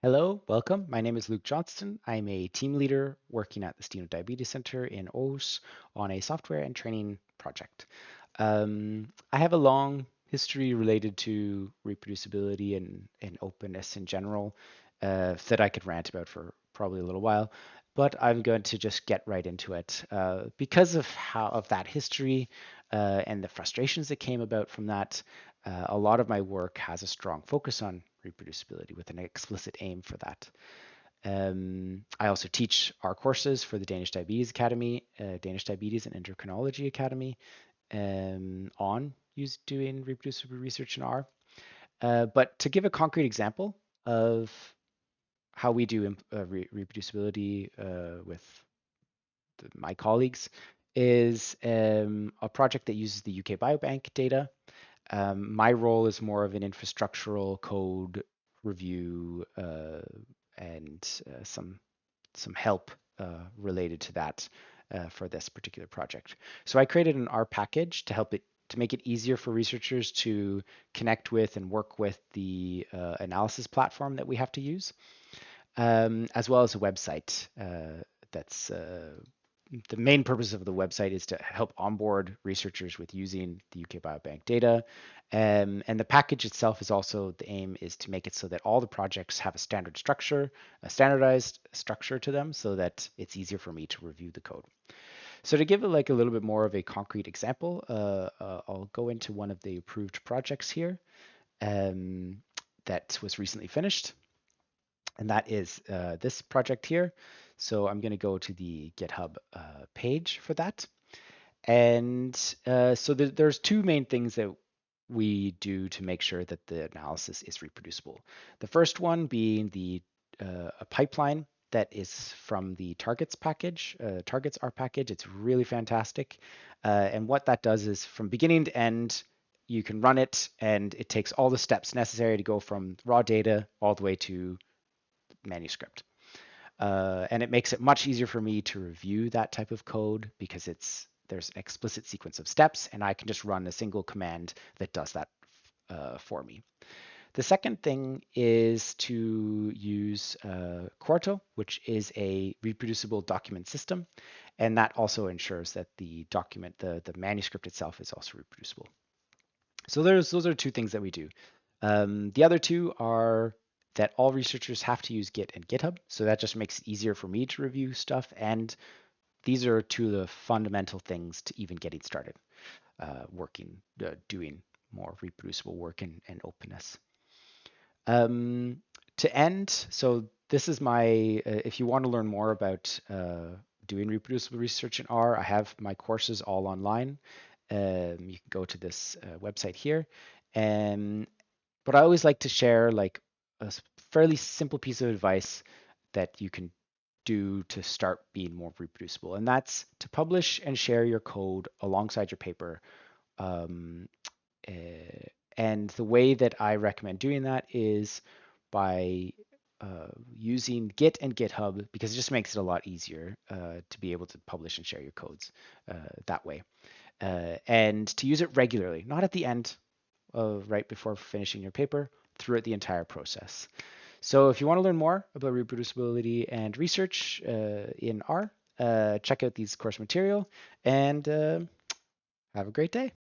Hello, welcome. My name is Luke Johnston. I'm a team leader working at the Steno Diabetes Center in Oos on a software and training project. I have a long history related to reproducibility and openness in general that I could rant about for probably a little while, but I'm going to just get right into it. Because of that history and the frustrations that came about from that, a lot of my work has a strong focus on reproducibility with an explicit aim for that. I also teach our courses for the Danish Diabetes Academy, Danish Diabetes and Endocrinology Academy, on doing reproducible research in R. But to give a concrete example of how we do reproducibility with my colleagues is a project that uses the UK Biobank data. My role is more of an infrastructural code review and some help related to that for this particular project. So I created an R package to make it easier for researchers to connect with and work with the analysis platform that we have to use, as well as a website that's the main purpose of the website is to help onboard researchers with using the UK Biobank data. And the package itself is also, the aim is to make it so that all the projects have a standardized structure to them so that it's easier for me to review the code. So to give it like a little bit more of a concrete example, I'll go into one of the approved projects here that was recently finished. And that is this project here. So I'm going to go to the GitHub page for that. And so there's two main things that we do to make sure that the analysis is reproducible. The first one being a pipeline that is from the targets package, targets R package. It's really fantastic. And what that does is from beginning to end, you can run it and it takes all the steps necessary to go from raw data all the way to manuscript. And it makes it much easier for me to review that type of code because there's an explicit sequence of steps, and I can just run a single command that does that for me. The second thing is to use Quarto, which is a reproducible document system, and that also ensures that the document, the manuscript itself, is also reproducible. So those are two things that we do. The other two are that all researchers have to use Git and GitHub. So that just makes it easier for me to review stuff. And these are two of the fundamental things to even getting started, doing more reproducible work and openness. To end, so this is if you want to learn more about doing reproducible research in R, I have my courses all online. You can go to this website here. But I always like to share like a fairly simple piece of advice that you can do to start being more reproducible, and that's to publish and share your code alongside your paper. Um, and the way that I recommend doing that is by using Git and GitHub because it just makes it a lot easier to be able to publish and share your codes that way. And to use it regularly, not at the end, right before finishing your paper, throughout the entire process. So if you want to learn more about reproducibility and research in R, check out these course material and have a great day.